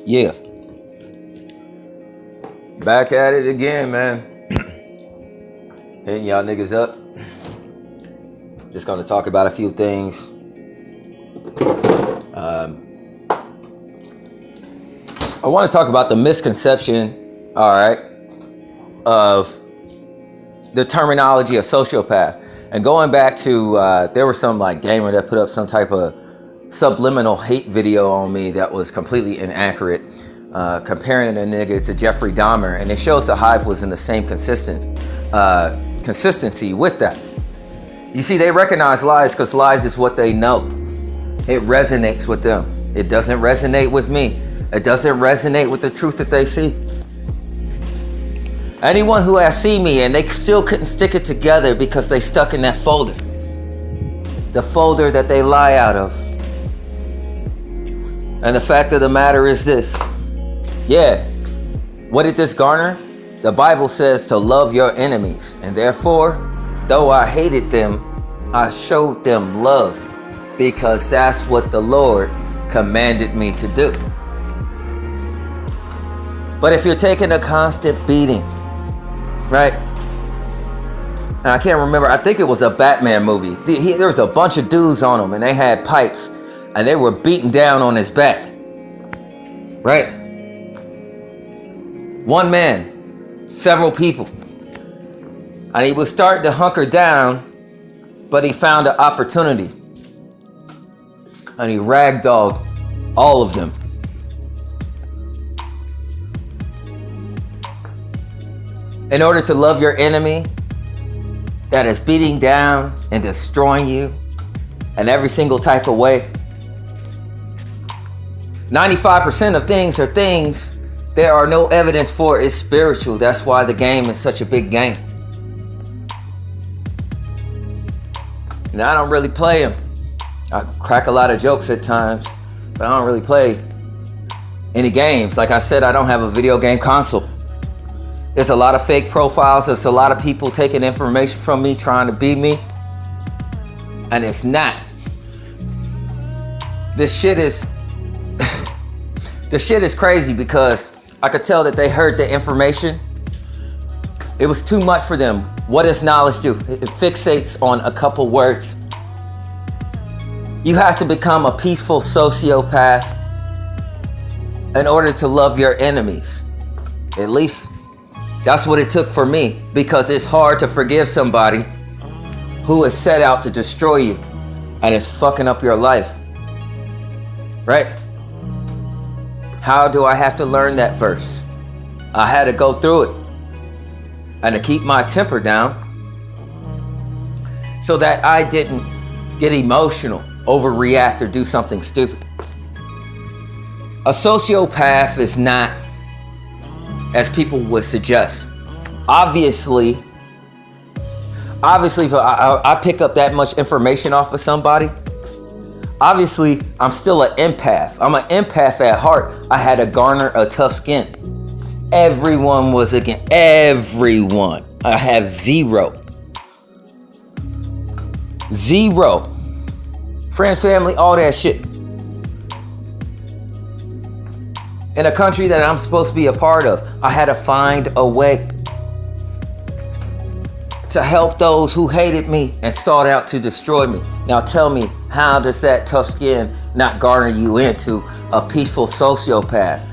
Yeah. Back at it again, man. Hitting y'all niggas up. Just gonna talk about a few things. I want to talk about the misconception, all right, of the terminology of sociopath. And going back to, there was some like gamer that put up some type of subliminal hate video on me that was completely inaccurate, comparing a nigga to Jeffrey Dahmer, and it shows the Hive was in the same consistency with that. You see, they recognize lies because lies is what they know. It resonates with them. It doesn't resonate with me. It doesn't resonate with the truth that they see. Anyone who has seen me and they still couldn't stick it together because they stuck in that folder. The folder that they lie out of. And the fact of the matter is this. Yeah. What did this garner? The Bible says to love your enemies. And therefore, though I hated them, I showed them love. Because that's what the Lord commanded me to do. But if you're taking a constant beating, right? And I can't remember, I think it was a Batman movie. There was a bunch of dudes on him and they had pipes and they were beating down on his back. Right? One man, several people. And he was starting to hunker down, but he found an opportunity. And he ragdolled all of them. In order to love your enemy that is beating down and destroying you in every single type of way. 95% of things are things there are no evidence for is spiritual. That's why the game is such a big game. And I don't really play them. I crack a lot of jokes at times, but I don't really play any games. Like I said, I don't have a video game console. There's a lot of fake profiles. There's a lot of people taking information from me, trying to be me. And it's not. This shit is crazy because I could tell that they heard the information. It was too much for them. What does knowledge do? It fixates on a couple words. You have to become a peaceful sociopath in order to love your enemies. At least that's what it took for me, because it's hard to forgive somebody who is set out to destroy you and is fucking up your life. Right? How do I have to learn that first? I had to go through it. And to keep my temper down so that I didn't get emotional, overreact, or do something stupid. A sociopath is not as people would suggest. Obviously, if I pick up that much information off of somebody, obviously, I'm still an empath. I'm an empath at heart. I had to garner a tough skin. Everyone was against everyone. I have zero. Friends, family, all that shit. In a country that I'm supposed to be a part of, I had to find a way to help those who hated me and sought out to destroy me. Now tell me, how does that tough skin not garner you into a peaceful sociopath?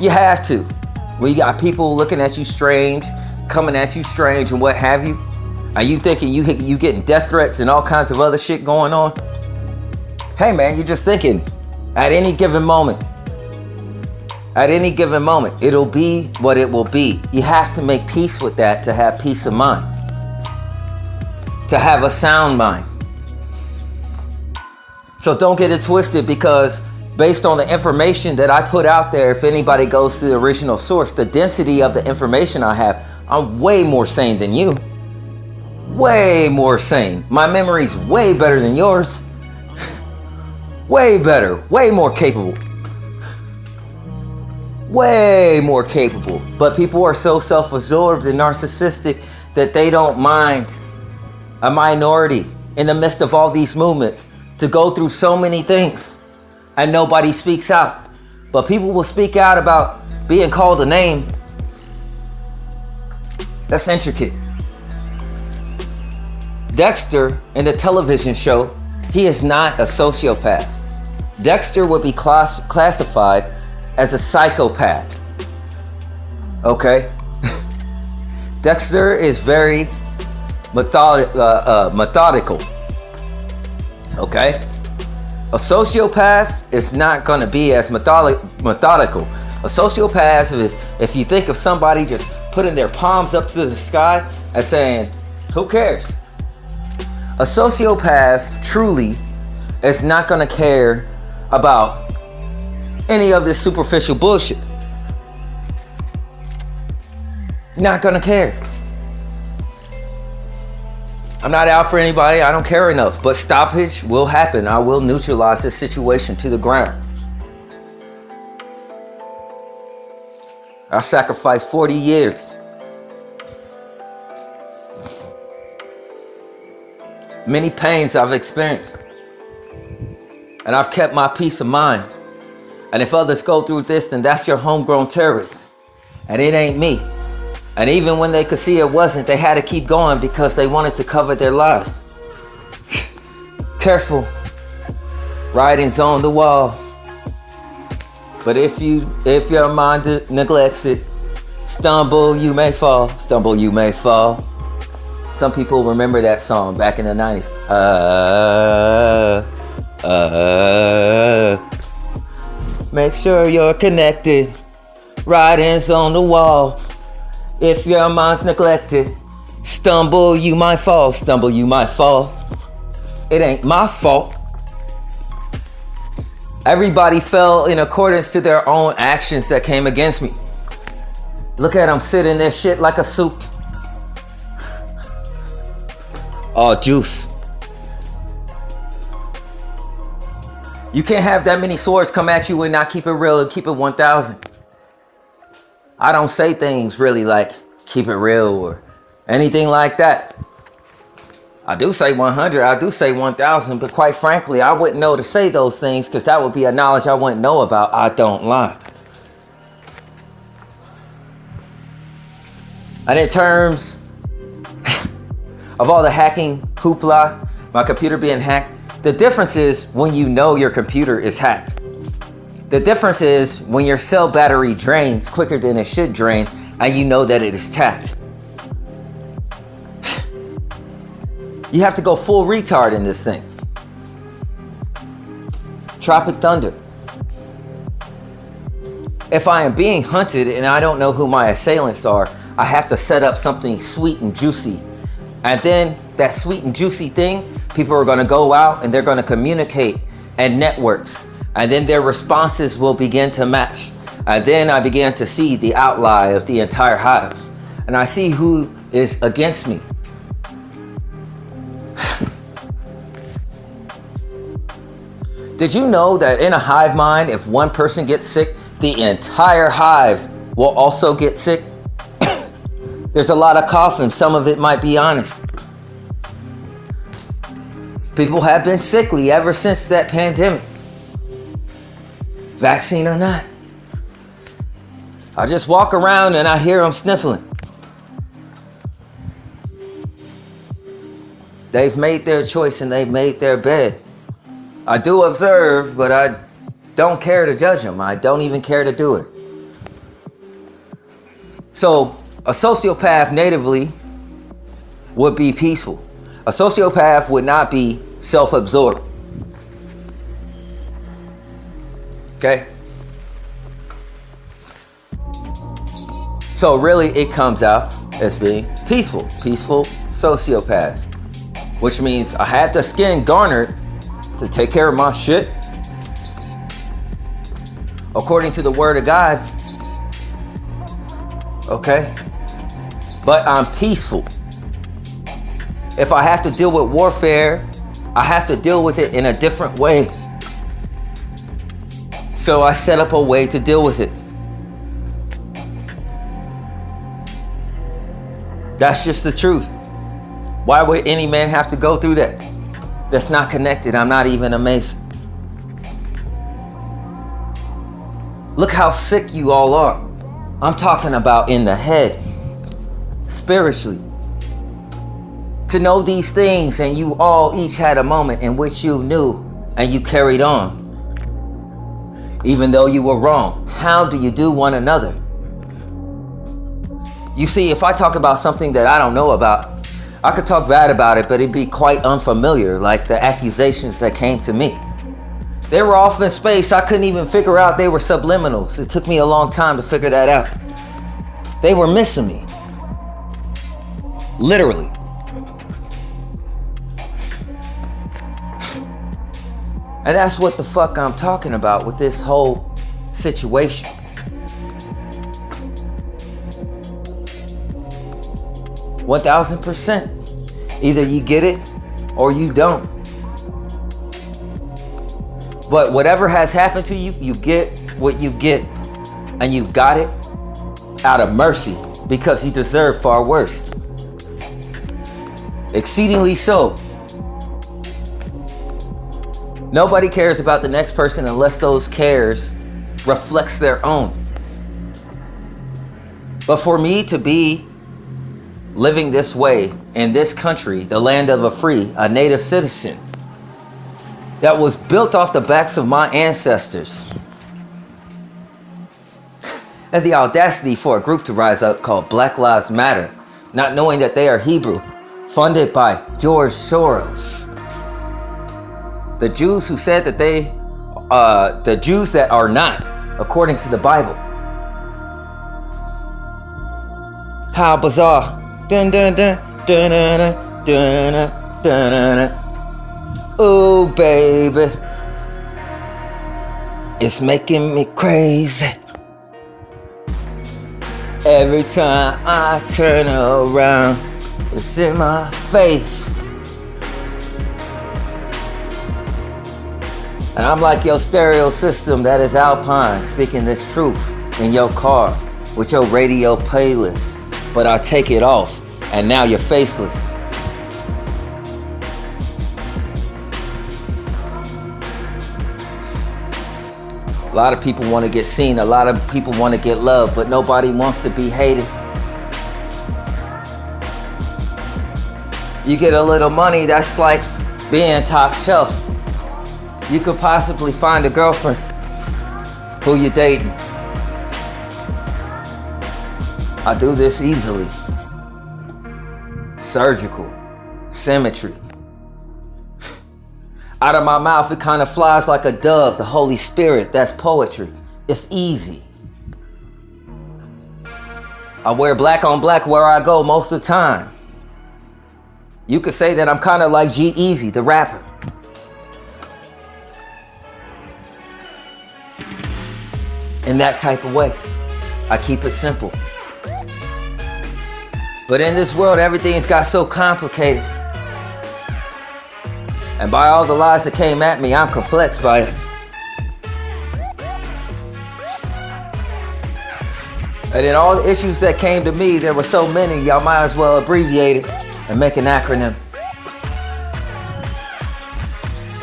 You have to. When you got people looking at you strange, coming at you strange and what have you, are you thinking you getting death threats and all kinds of other shit going on? Hey man, you're just thinking at any given moment, it'll be what it will be. You have to make peace with that to have peace of mind, to have a sound mind. So don't get it twisted, because based on the information that I put out there, if anybody goes to the original source, the density of the information I have, I'm way more sane than you. Way more sane. My memory's way better than yours. Way better. Way more capable. Way more capable. But people are so self-absorbed and narcissistic that they don't mind a minority in the midst of all these movements to go through so many things and nobody speaks out. But people will speak out about being called a name. That's intricate. Dexter in the television show, he is not a sociopath. Dexter would be classified as a psychopath. Okay? Dexter is very methodical. Okay? A sociopath is not going to be as methodical. A sociopath is, if you think of somebody just putting their palms up to the sky and saying, who cares? A sociopath truly is not going to care about any of this superficial bullshit. Not going to care. I'm not out for anybody. I don't care enough. But stoppage will happen. I will neutralize this situation to the ground. I've sacrificed 40 years. Many pains I've experienced. And I've kept my peace of mind. And if others go through this, then that's your homegrown terrorist. And it ain't me. And even when they could see it wasn't, they had to keep going because they wanted to cover their lives. Careful. Writing's on the wall. But if your mind neglects it, stumble you may fall. Stumble you may fall. Some people remember that song back in the 90s. Make sure you're connected. Writing's on the wall. If your mind's neglected, stumble you might fall. Stumble you might fall. It ain't my fault. Everybody fell in accordance to their own actions that came against me. Look at them sitting there shit like a soup. Oh, juice. You can't have that many swords come at you and not keep it real and keep it 1000. I don't say things really like keep it real or anything like that. I do say 100, I do say 1000, but quite frankly, I wouldn't know to say those things because that would be a knowledge I wouldn't know about. I don't lie. And in terms of all the hacking hoopla, my computer being hacked, the difference is when you know your computer is hacked. The difference is when your cell battery drains quicker than it should drain and you know that it is tapped. You have to go full retard in this thing. Tropic Thunder. If I am being hunted and I don't know who my assailants are, I have to set up something sweet and juicy. And then that sweet and juicy thing, people are going to go out and they're going to communicate and networks. And then their responses will begin to match. And then I began to see the outline of the entire hive. And I see who is against me. Did you know that in a hive mind, if one person gets sick, the entire hive will also get sick? There's a lot of coughing. Some of it might be honest. People have been sickly ever since that pandemic. Vaccine or not. I just walk around and I hear them sniffling. They've made their choice and they've made their bed. I do observe, but I don't care to judge them. I don't even care to do it. So, a sociopath natively would be peaceful. A sociopath would not be self-absorbed. Okay? So really it comes out as being peaceful. Peaceful sociopath. Which means I had the skin garnered to take care of my shit. According to the word of God. Okay? But I'm peaceful. If I have to deal with warfare, I have to deal with it in a different way. So I set up a way to deal with it. That's just the truth. Why would any man have to go through that? That's not connected. I'm not even a Mason. Look how sick you all are. I'm talking about in the head, spiritually. To know these things, and you all each had a moment in which you knew and you carried on. Even though you were wrong, how do you do one another? You see, if I talk about something that I don't know about, I could talk bad about it, but it'd be quite unfamiliar, like the accusations that came to me. They were off in space. I couldn't even figure out they were subliminals. It took me a long time to figure that out. They were missing me. Literally. And that's what the fuck I'm talking about with this whole situation. %1,000%. Either you get it or you don't. But whatever has happened to you, you get what you get. And you got it out of mercy because you deserve far worse. Exceedingly so. Nobody cares about the next person unless those cares reflects their own. But for me to be living this way in this country, the land of the free, a native citizen, that was built off the backs of my ancestors, and the audacity for a group to rise up called Black Lives Matter, not knowing that they are Hebrew, funded by George Soros. The Jews who said that the Jews that are not, according to the Bible. How bizarre. Dun dun dun dun dun dun dun dun dun. Oh baby, it's making me crazy. Every time I turn around, it's in my face. And I'm like your stereo system that is Alpine, speaking this truth in your car with your radio playlist. But I take it off, and now you're faceless. A lot of people want to get seen, a lot of people want to get loved, but nobody wants to be hated. You get a little money, that's like being top shelf. You could possibly find a girlfriend who you're dating. I do this easily. Surgical. Symmetry. Out of my mouth, it kind of flies like a dove, the Holy Spirit. That's poetry. It's easy. I wear black on black where I go most of the time. You could say that I'm kind of like G-Eazy, the rapper. In that type of way. I keep it simple. But in this world, everything's got so complicated. And by all the lies that came at me, I'm complex by it. And in all the issues that came to me, there were so many, y'all might as well abbreviate it and make an acronym.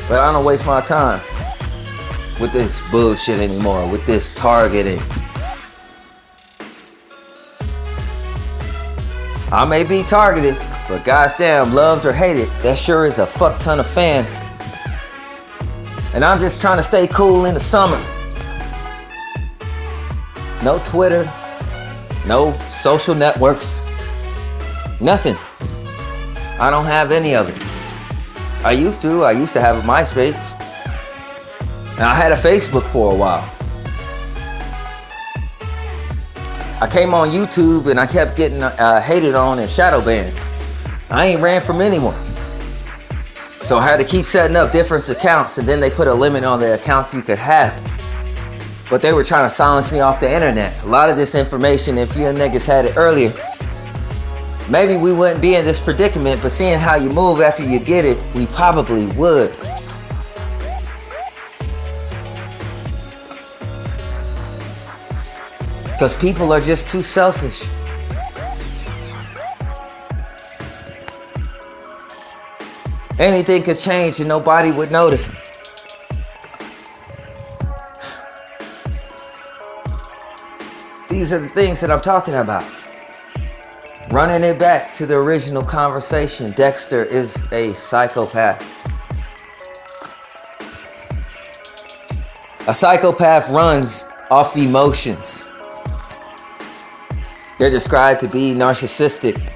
But I don't waste my time with this bullshit anymore, with this targeting. I may be targeted, but gosh damn, loved or hated, that sure is a fuck ton of fans. And I'm just trying to stay cool in the summer. No Twitter, no social networks, nothing. I don't have any of it. I used to have a MySpace. And I had a Facebook for a while. I came on YouTube and I kept getting hated on and shadow banned. I ain't ran from anyone. So I had to keep setting up different accounts, and then they put a limit on the accounts you could have. But they were trying to silence me off the internet. A lot of this information, if you niggas had it earlier, maybe we wouldn't be in this predicament, but seeing how you move after you get it, we probably would. Because people are just too selfish. Anything could change and nobody would notice. These are the things that I'm talking about. Running it back to the original conversation, Dexter is a psychopath. A psychopath runs off emotions. They're described to be narcissistic,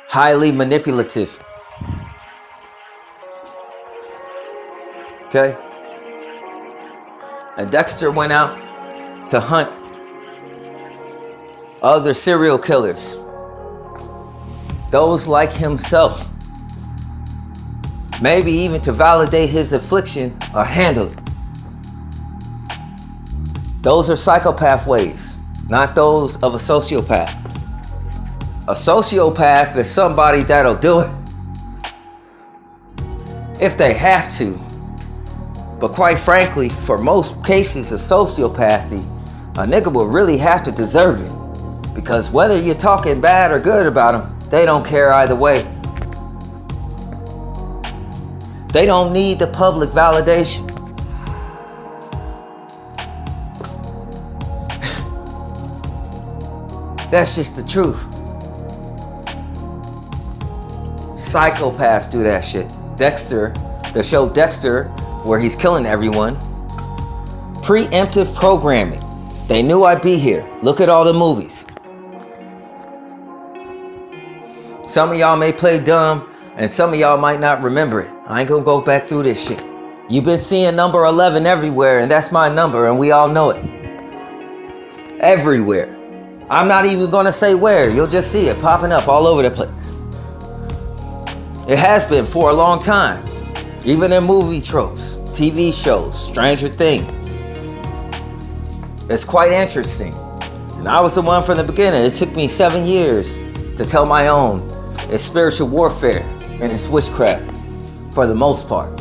highly manipulative. Okay? And Dexter went out to hunt other serial killers, those like himself, maybe even to validate his affliction or handle it. Those are psychopath ways, not those of a sociopath. A sociopath is somebody that'll do it if they have to. But quite frankly, for most cases of sociopathy, a nigga will really have to deserve it. Because whether you're talking bad or good about them, they don't care either way. They don't need the public validation. That's just the truth. Psychopaths do that shit. Dexter, the show Dexter, where he's killing everyone. Preemptive programming. They knew I'd be here. Look at all the movies. Some of y'all may play dumb, and some of y'all might not remember it. I ain't gonna go back through this shit. You've been seeing number 11 everywhere, and that's my number, and we all know it. Everywhere. I'm not even gonna say where. You'll just see it popping up all over the place. It has been for a long time. Even in movie tropes, TV shows, Stranger Things. It's quite interesting. And I was the one from the beginning. It took me 7 years to tell my own. It's spiritual warfare and it's witchcraft for the most part.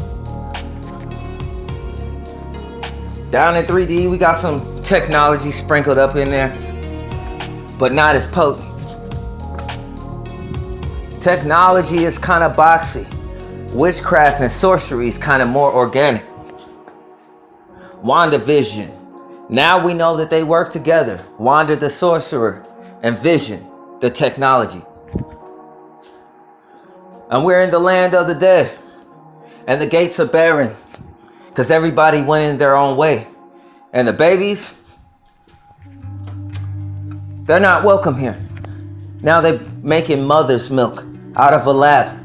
Down in 3D, we got some technology sprinkled up in there, but not as potent. Technology is kind of boxy. Witchcraft and sorcery is kind of more organic. WandaVision. Now we know that they work together. Wanda the sorcerer and Vision the technology. And we're in the land of the dead. And the gates are barren. Because everybody went in their own way. And the babies, they're not welcome here. Now they're making mother's milk out of a lab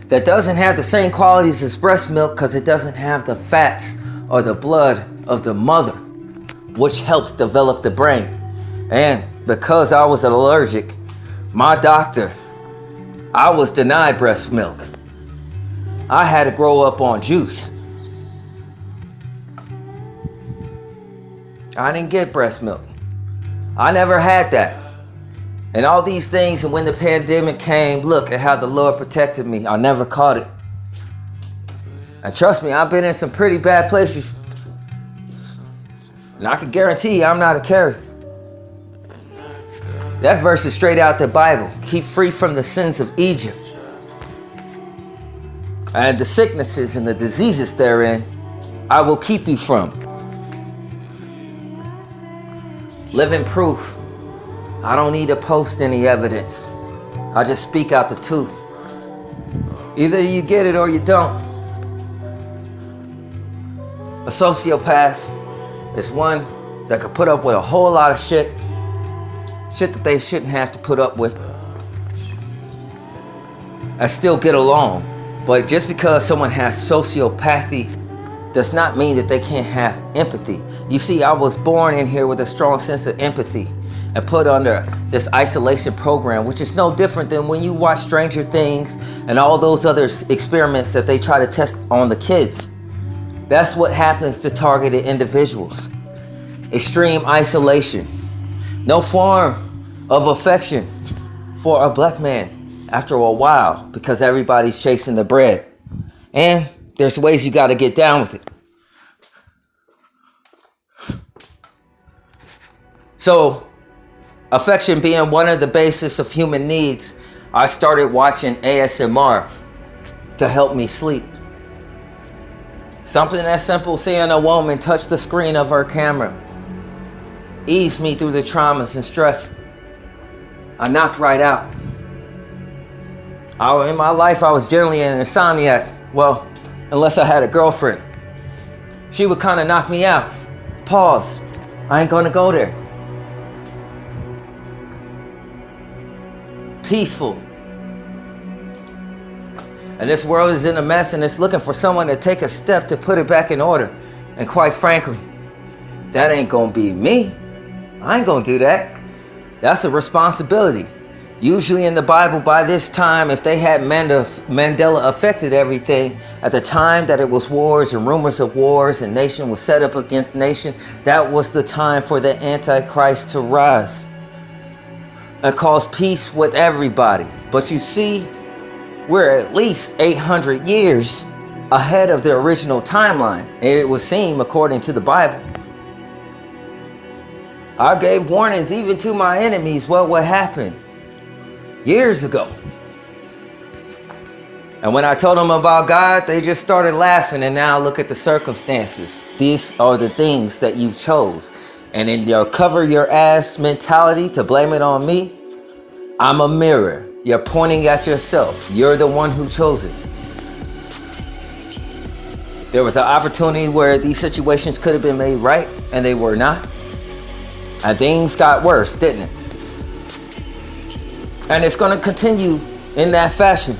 that doesn't have the same qualities as breast milk because it doesn't have the fats or the blood of the mother, which helps develop the brain. And because I was allergic, my doctor, I was denied breast milk. I had to grow up on juice. I didn't get breast milk. I never had that. And all these things, and when the pandemic came, look at how the Lord protected me. I never caught it. And trust me, I've been in some pretty bad places. And I can guarantee you I'm not a carrier. That verse is straight out the Bible. Keep free from the sins of Egypt. And the sicknesses and the diseases therein, I will keep you from. Living proof. I don't need to post any evidence. I just speak out the truth. Either you get it or you don't. A sociopath is one that could put up with a whole lot of shit that they shouldn't have to put up with, and still get along. But just because someone has sociopathy does not mean that they can't have empathy. You see, I was born in here with a strong sense of empathy and put under this isolation program, which is no different than when you watch Stranger Things and all those other experiments that they try to test on the kids. That's what happens to targeted individuals. Extreme isolation. No form of affection for a black man after a while because everybody's chasing the bread. And there's ways you got to get down with it. So, affection being one of the basis of human needs, I started watching ASMR to help me sleep. Something as simple seeing a woman touch the screen of her camera eased me through the traumas and stress. I knocked right out. In my life, I was generally an insomniac. Well, unless I had a girlfriend. She would kind of knock me out. Pause. I ain't gonna go there. Peaceful. And this world is in a mess and it's looking for someone to take a step to put it back in order. And quite frankly, that ain't gonna be me. I ain't gonna do that. That's a responsibility. Usually in the Bible, by this time, if they had Mandela affected everything, at the time that it was wars and rumors of wars and nation was set up against nation, that was the time for the Antichrist to rise and cause peace with everybody. But you see, we're at least 800 years ahead of the original timeline. It would seem, according to the Bible. I gave warnings even to my enemies what would happen years ago. And when I told them about God, they just started laughing. And now look at the circumstances. These are the things that you chose. And in your cover your ass mentality to blame it on me, I'm a mirror. You're pointing at yourself. You're the one who chose it. There was an opportunity where these situations could have been made right, and they were not. And things got worse, didn't it? And it's going to continue in that fashion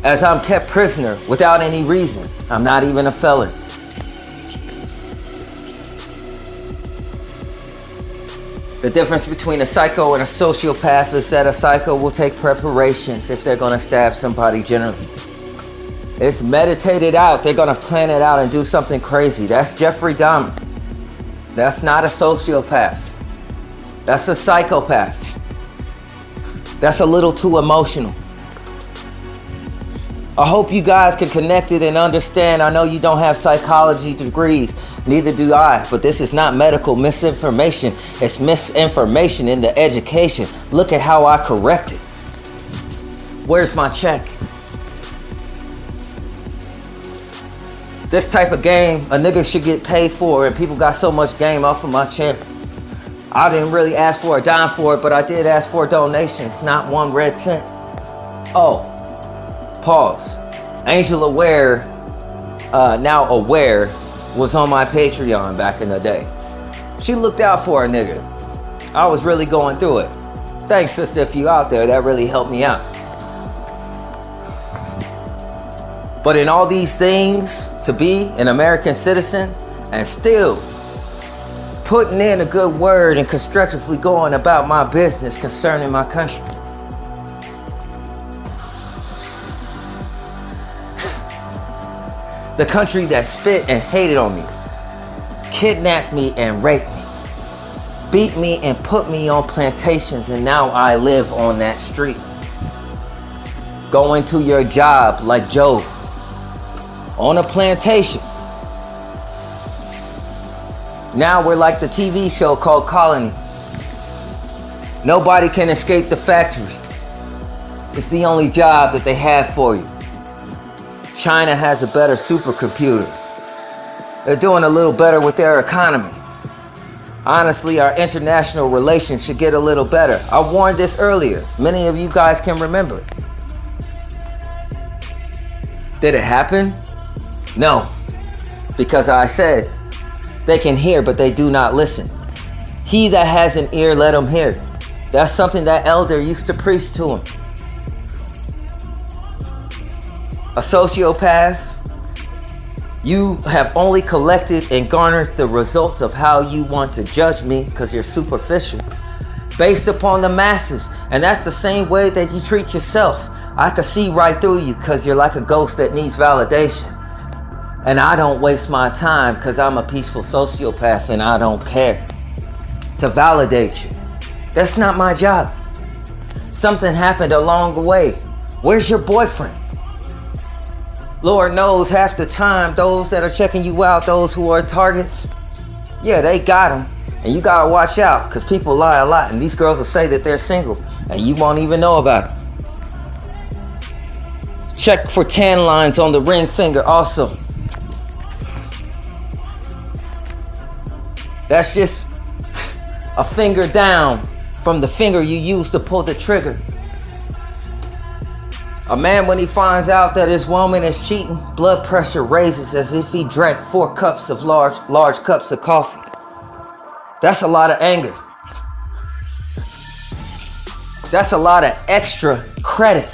as I'm kept prisoner without any reason. I'm not even a felon. The difference between a psycho and a sociopath is that a psycho will take preparations if they're going to stab somebody generally. It's meditated out. They're going to plan it out and do something crazy. That's Jeffrey Dahmer. That's not a sociopath. That's a psychopath. That's a little too emotional. I hope you guys can connect it and understand. I know you don't have psychology degrees, neither do I, but this is not medical misinformation. It's misinformation in the education. Look at how I correct it. Where's my check? This type of game, a nigga should get paid for, and people got so much game off of my channel. I didn't really ask for a dime for it, but I did ask for donations, not 1 red cent. Oh. Pause. Angel Aware, now Aware, was on my Patreon back in the day. She looked out for a nigga. I was really going through it. Thanks, sister, if you out there, that really helped me out. But in all these things, to be an American citizen and still putting in a good word and constructively going about my business concerning my country. The country that spit and hated on me, kidnapped me and raped me, beat me and put me on plantations, and now I live on that street. Going to your job like Job, on a plantation. Now we're like the TV show called Colony. Nobody can escape the factory. It's the only job that they have for you. China has a better supercomputer. They're doing a little better with their economy. Honestly, our international relations should get a little better. I warned this earlier. Many of you guys can remember. Did it happen? No. Because I said, they can hear, but they do not listen. He that has an ear, let him hear. That's something that elder used to preach to him. A sociopath, you have only collected and garnered the results of how you want to judge me because you're superficial, based upon the masses. And that's the same way that you treat yourself. I can see right through you because you're like a ghost that needs validation. And I don't waste my time because I'm a peaceful sociopath and I don't care to validate you. That's not my job. Something happened along the way. Where's your boyfriend? Lord knows half the time those that are checking you out, those who are targets, yeah, they got them. And you gotta watch out because people lie a lot. And these girls will say that they're single and you won't even know about it. Check for tan lines on the ring finger also. That's just a finger down from the finger you use to pull the trigger. A man, when he finds out that his woman is cheating, blood pressure raises as if he drank 4 cups of large cups of coffee. That's a lot of anger. That's a lot of extra credit.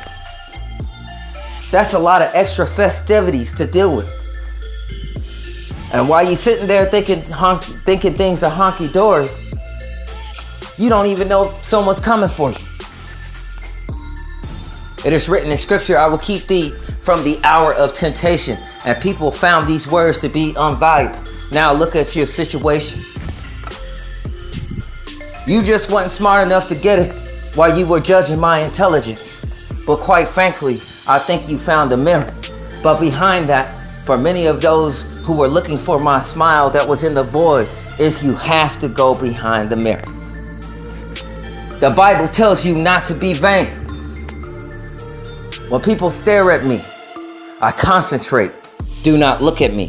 That's a lot of extra festivities to deal with. And while you sitting there thinking things are honky-dory, you don't even know if someone's coming for you. It is written in scripture, I will keep thee from the hour of temptation. And people found these words to be unvaluable. Now look at your situation. You just wasn't smart enough to get it while you were judging my intelligence. But quite frankly, I think you found a mirror. But behind that, for many of those who were looking for my smile that was in the void, is you have to go behind the mirror. The Bible tells you not to be vain. When people stare at me, I concentrate. Do not look at me.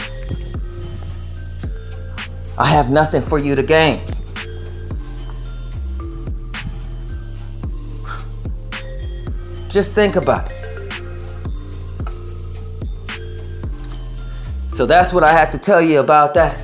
I have nothing for you to gain. Just think about it. So that's what I have to tell you about that.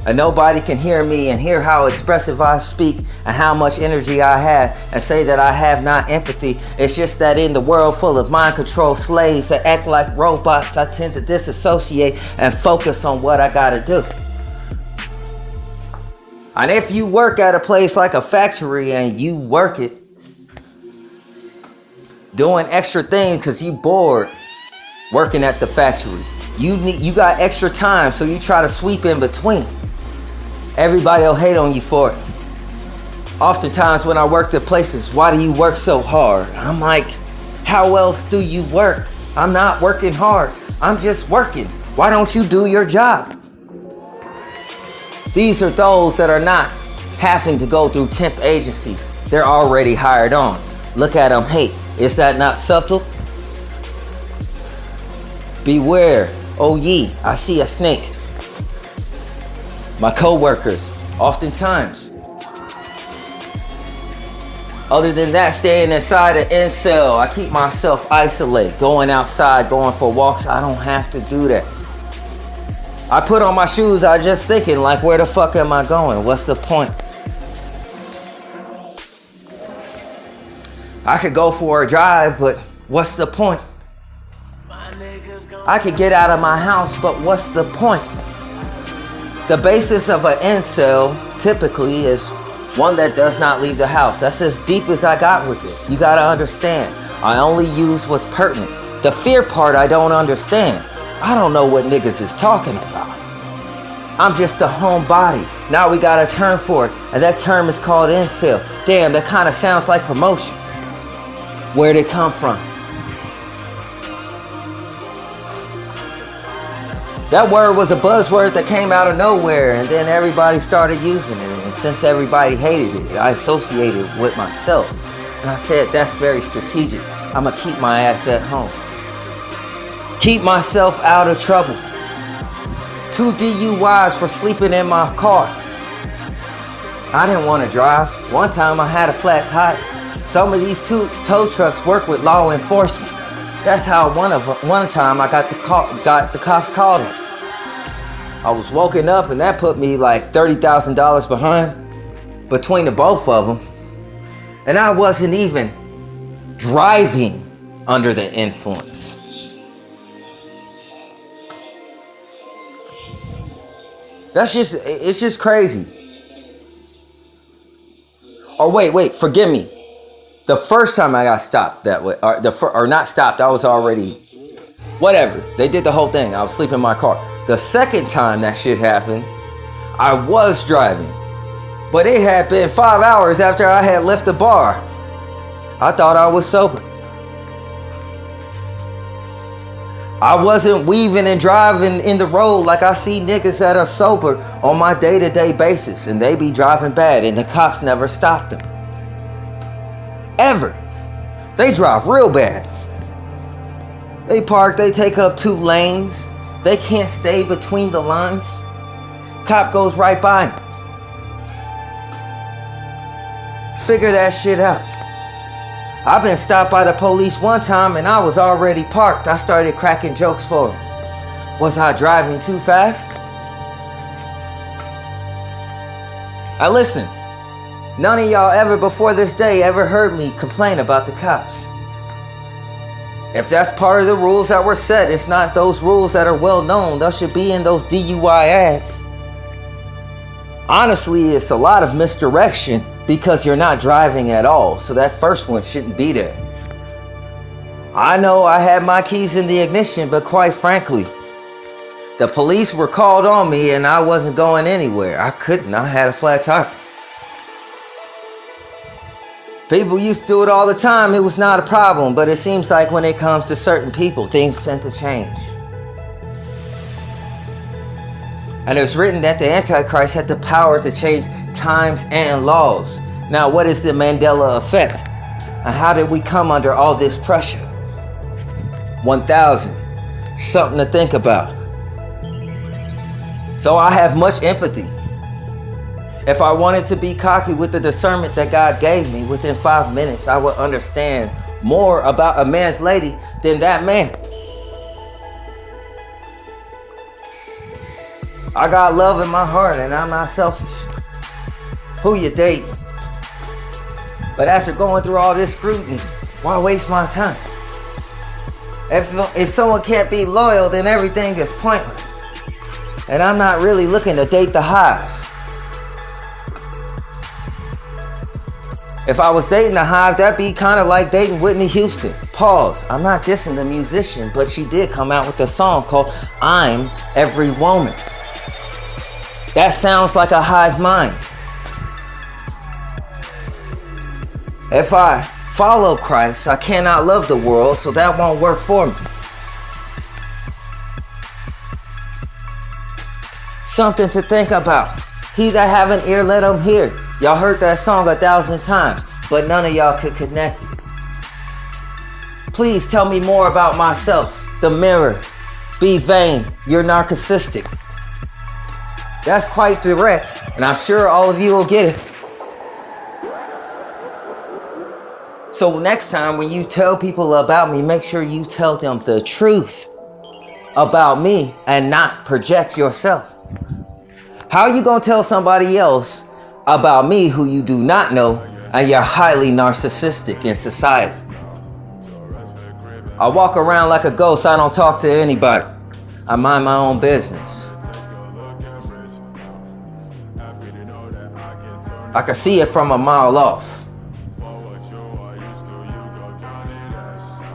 And nobody can hear me and hear how expressive I speak and how much energy I have and say that I have not empathy. It's just that in the world full of mind control slaves that act like robots, I tend to disassociate and focus on what I gotta do. And if you work at a place like a factory and you work it, doing extra things because you bored working at the factory, you got extra time, so you try to sweep in between. Everybody will hate on you for it. Oftentimes when I worked at places, why do you work so hard? I'm like, how else do you work? I'm not working hard. I'm just working. Why don't you do your job? These are those that are not having to go through temp agencies. They're already hired on. Look at them hate. Is that not subtle? Beware, oh ye, I see a snake. My co-workers, oftentimes. Other than that, staying inside an incel, I keep myself isolated. Going outside, going for walks, I don't have to do that. I put on my shoes, I just thinking like, where the fuck am I going? What's the point? I could go for a drive, but what's the point? I could get out of my house, but what's the point? The basis of an incel typically is one that does not leave the house. That's as deep as I got with it. You gotta understand, I only use what's pertinent. The fear part I don't understand. I don't know what niggas is talking about. I'm just a homebody. Now we got a term for it, and that term is called incel. Damn, that kind of sounds like promotion. Where'd it come from? That word was a buzzword that came out of nowhere, and then everybody started using it. And since everybody hated it, I associated it with myself. And I said, that's very strategic. I'm gonna keep my ass at home. Keep myself out of trouble. 2 DUIs for sleeping in my car. I didn't want to drive. One time I had a flat tire. Some of these tow trucks work with law enforcement. That's how one time I got the cops called me. I was woken up and that put me like $30,000 behind between the both of them. And I wasn't even driving under the influence. It's just crazy. Or wait, forgive me. The first time I got stopped that way, or not stopped, I was already, whatever. They did the whole thing. I was sleeping in my car. The second time that shit happened, I was driving. But it had been 5 hours after I had left the bar. I thought I was sober. I wasn't weaving and driving in the road like I see niggas that are sober on my day-to-day basis, and they be driving bad and the cops never stopped them. Ever. They drive real bad. They park, they take up 2 lanes. They can't stay between the lines. Cop goes right by him. Figure that shit out. I've been stopped by the police one time and I was already parked. I started cracking jokes for him. Was I driving too fast? Now listen, none of y'all ever before this day ever heard me complain about the cops. If that's part of the rules that were set, it's not those rules that are well known. Those should be in those DUI ads. Honestly, it's a lot of misdirection because you're not driving at all. So that first one shouldn't be there. I know I had my keys in the ignition, but quite frankly, the police were called on me and I wasn't going anywhere. I couldn't. I had a flat tire. People used to do it all the time. It was not a problem, but it seems like when it comes to certain people, things tend to change. And it was written that the Antichrist had the power to change times and laws. Now, what is the Mandela effect? And how did we come under all this pressure? 1,000. Something to think about. So I have much empathy. If I wanted to be cocky with the discernment that God gave me, within 5 minutes, I would understand more about a man's lady than that man. I got love in my heart and I'm not selfish. Who you date? But after going through all this scrutiny, why waste my time? If someone can't be loyal, then everything is pointless. And I'm not really looking to date the hive. If I was dating the hive, that'd be kind of like dating Whitney Houston. Pause. I'm not dissing the musician, but she did come out with a song called I'm Every Woman. That sounds like a hive mind. If I follow Christ, I cannot love the world, so that won't work for me. Something to think about. He that have an ear, let him hear. Y'all heard that song 1,000 times, but none of y'all could connect it. Please tell me more about myself. The mirror. Be vain. You're narcissistic. That's quite direct, and I'm sure all of you will get it. So next time when you tell people about me, make sure you tell them the truth about me and not project yourself. How are you going to tell somebody else about me who you do not know and you're highly narcissistic in society? I walk around like a ghost. I don't talk to anybody. I mind my own business. I can see it from a mile off.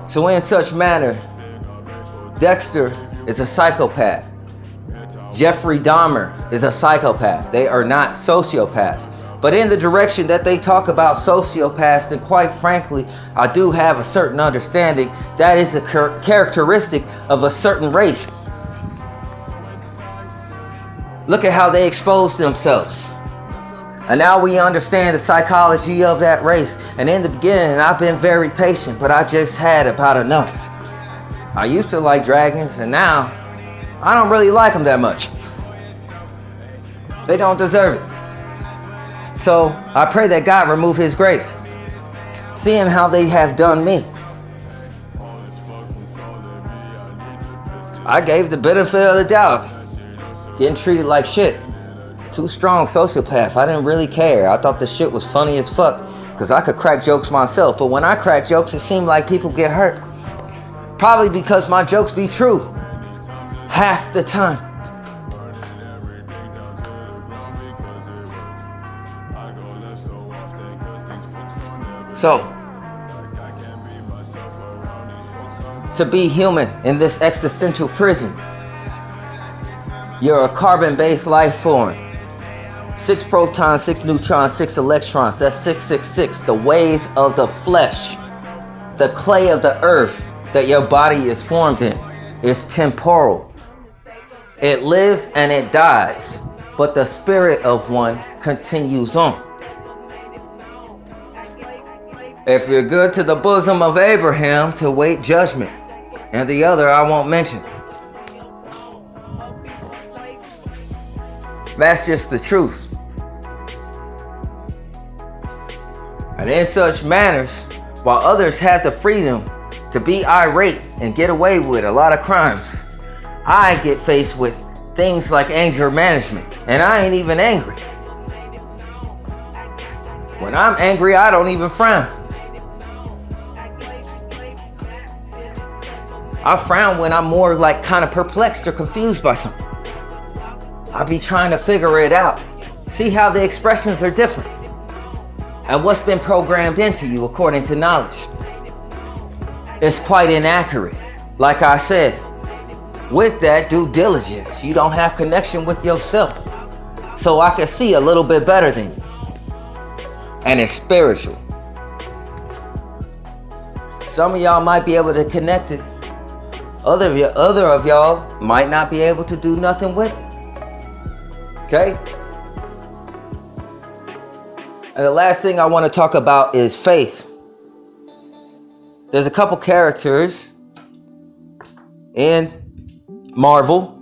So in such manner, Dexter is a psychopath. Jeffrey Dahmer is a psychopath. They are not sociopaths. But in the direction that they talk about sociopaths, then quite frankly, I do have a certain understanding that is a characteristic of a certain race. Look at how they expose themselves. And now we understand the psychology of that race. And in the beginning, I've been very patient, but I just had about enough. I used to like dragons, and now I don't really like them that much. They don't deserve it. So I pray that God remove his grace, seeing how they have done me. I gave the benefit of the doubt, getting treated like shit. Too strong sociopath. I didn't really care. I thought the shit was funny as fuck because I could crack jokes myself. But when I crack jokes, it seemed like people get hurt. Probably because my jokes be true half the time. So, to be human in this existential prison, you're a carbon-based life form. 6 protons, 6 neutrons, 6 electrons. That's 666. The ways of the flesh, the clay of the earth that your body is formed in, is temporal. It lives and it dies, but the spirit of one continues on. If you're good to the bosom of Abraham, to wait judgment. and the other I won't mention. That's just the truth. And in such manners, while others have the freedom to be irate and get away with a lot of crimes, I get faced with things like anger management, and I ain't even angry. When I'm angry, I don't even frown. I frown when I'm more like kind of perplexed or confused by something. I be trying to figure it out, see how the expressions are different, and what's been programmed into you according to knowledge. It's quite inaccurate. Like I said, with that due diligence, you don't have connection with yourself. So I can see a little bit better than you. And it's spiritual. Some of y'all might be able to connect it. Other of y'all might not be able to do nothing with it. Okay? And the last thing I want to talk about is faith. There's a couple characters in Marvel.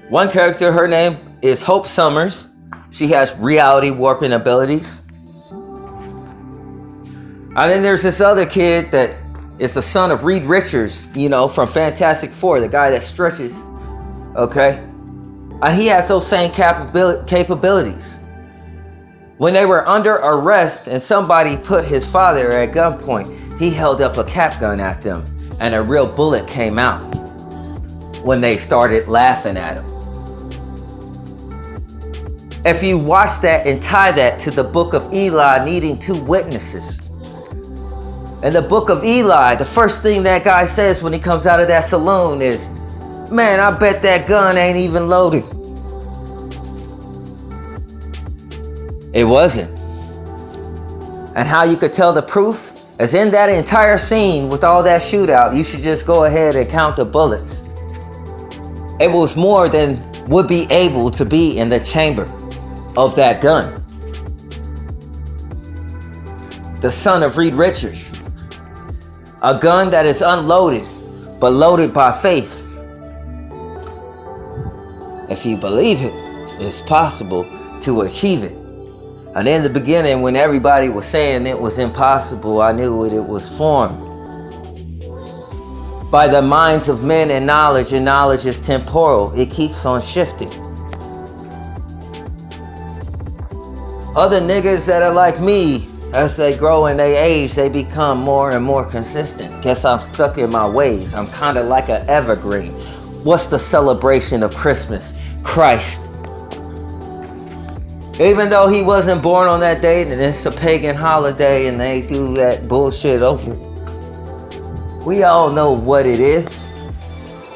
One character, her name is Hope Summers. She has reality warping abilities. And then there's this other kid that is the son of Reed Richards, from Fantastic Four, the guy that stretches. Okay? And he has those same capabilities. When they were under arrest and somebody put his father at gunpoint, he held up a cap gun at them and a real bullet came out when they started laughing at him. If you watch that and tie that to the book of Eli needing 2 witnesses. In the book of Eli, the first thing that guy says when he comes out of that saloon is, "Man, I bet that gun ain't even loaded." It wasn't. And how you could tell the proof is in that entire scene with all that shootout, you should just go ahead and count the bullets. It was more than would be able to be in the chamber of that gun. The son of Reed Richards. A gun that is unloaded, but loaded by faith. If you believe it, it's possible to achieve it. And in the beginning, when everybody was saying it was impossible, I knew it was formed by the minds of men and knowledge is temporal. It keeps on shifting. Other niggas that are like me, as they grow in their age, they become more and more consistent. Guess I'm stuck in my ways. I'm kind of like an evergreen. What's the celebration of Christmas? Christ. Even though he wasn't born on that date and it's a pagan holiday and they do that bullshit over, we all know what it is.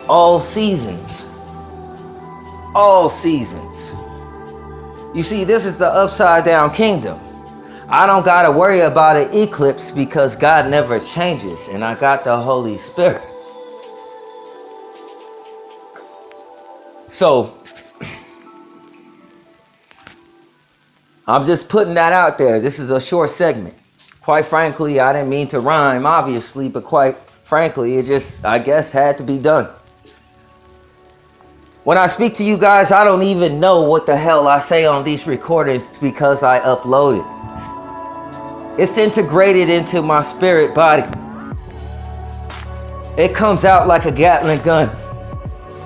All seasons. All seasons. You see, this is the upside down kingdom. I don't gotta worry about an eclipse because God never changes and I got the Holy Spirit. So, I'm just putting that out there. This is a short segment. Quite frankly, I didn't mean to rhyme, obviously, but quite frankly, it just, I guess, had to be done. When I speak to you guys, I don't even know what the hell I say on these recordings because I upload it. It's integrated into my spirit body. It comes out like a Gatling gun.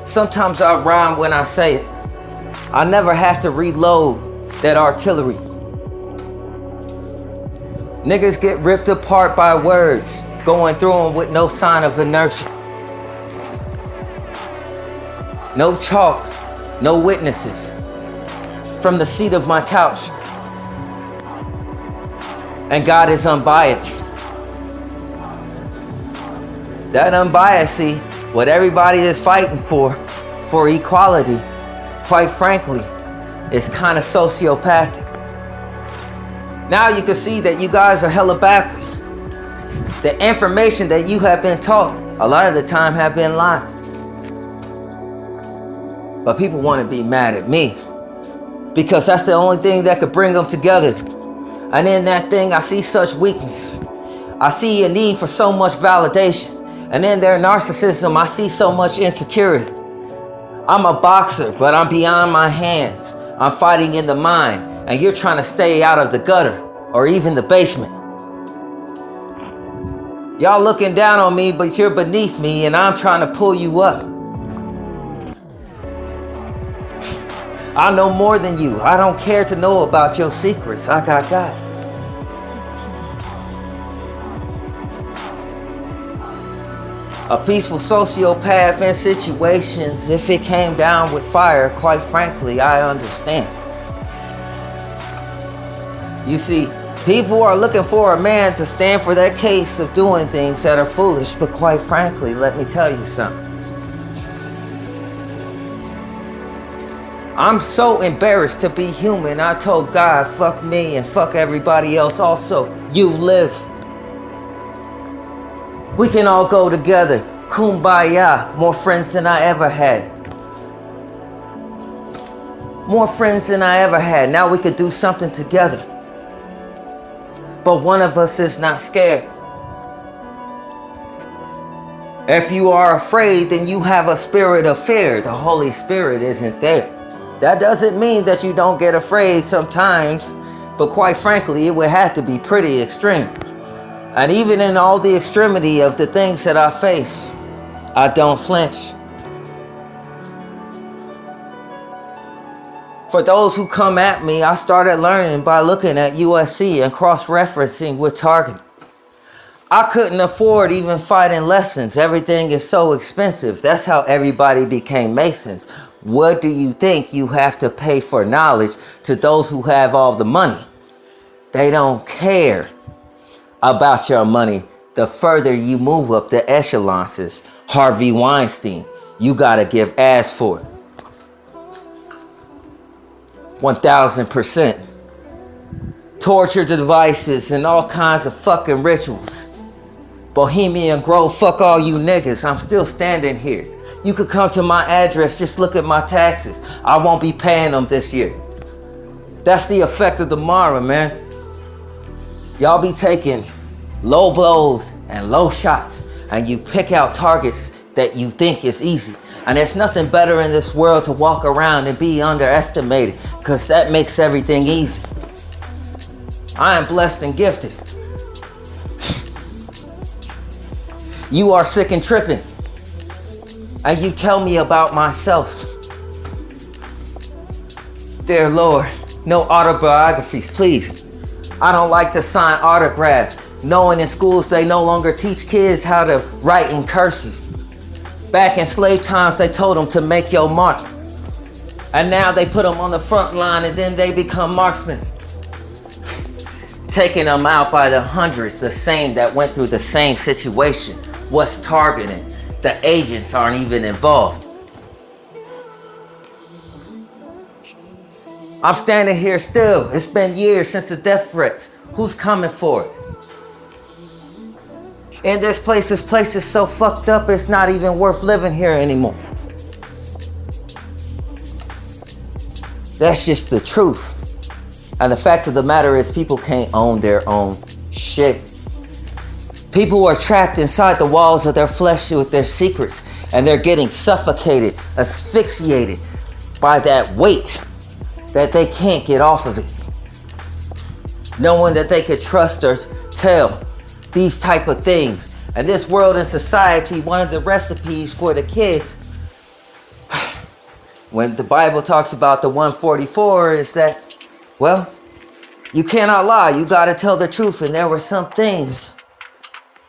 Sometimes I rhyme when I say it. I never have to reload that artillery. Niggas get ripped apart by words, going through them with no sign of inertia. No chalk, no witnesses. From the seat of my couch. And God is unbiased. That unbiased, what everybody is fighting for equality, quite frankly, is kind of sociopathic. Now you can see that you guys are hella backwards. The information that you have been taught, a lot of the time have been lies. But people want to be mad at me because that's the only thing that could bring them together. And in that thing, I see such weakness. I see a need for so much validation. And in their narcissism, I see so much insecurity. I'm a boxer, but I'm beyond my hands. I'm fighting in the mind, and you're trying to stay out of the gutter or even the basement. Y'all looking down on me, but you're beneath me, and I'm trying to pull you up. I know more than you. I don't care to know about your secrets. I got God. A peaceful sociopath in situations, if it came down with fire, quite frankly, I understand. You see, people are looking for a man to stand for their case of doing things that are foolish, but quite frankly, let me tell you something. I'm so embarrassed to be human. I told God, fuck me and fuck everybody else also. You live. We can all go together. Kumbaya. More friends than I ever had. More friends than I ever had. Now we could do something together. But one of us is not scared. If you are afraid, then you have a spirit of fear. The Holy Spirit isn't there. That doesn't mean that you don't get afraid sometimes, but quite frankly, it would have to be pretty extreme. And even in all the extremity of the things that I face, I don't flinch. For those who come at me, I started learning by looking at USC and cross-referencing with Target. I couldn't afford even fighting lessons. Everything is so expensive. That's how everybody became Masons. What do you think you have to pay for knowledge to those who have all the money? They don't care about your money. The further you move up the echelons, Harvey Weinstein, you gotta give ass for it. 1000%. Torture devices and all kinds of fucking rituals. Bohemian Grove, fuck all you niggas. I'm still standing here. You could come to my address, just look at my taxes. I won't be paying them this year. That's the effect of the Mara, man. Y'all be taking low blows and low shots, and you pick out targets that you think is easy. And there's nothing better in this world to walk around and be underestimated, because that makes everything easy. I am blessed and gifted. You are sick and tripping, and you tell me about myself. Dear Lord, no autobiographies, please. I don't like to sign autographs, knowing in schools they no longer teach kids how to write in cursive. Back in slave times, they told them to make your mark. And now they put them on the front line, and then they become marksmen. Taking them out by the hundreds, the same that went through the same situation. What's targeting? The agents aren't even involved. I'm standing here still. It's been years since the death threats. Who's coming for it? In this place is so fucked up, it's not even worth living here anymore. That's just the truth. And the fact of the matter is, people can't own their own shit. People are trapped inside the walls of their flesh with their secrets, and they're getting suffocated, asphyxiated by that weight that they can't get off of it. Knowing that they could trust or tell these type of things. And this world and society, one of the recipes for the kids, when the Bible talks about the 144, is that, well, you cannot lie. You got to tell the truth. And there were some things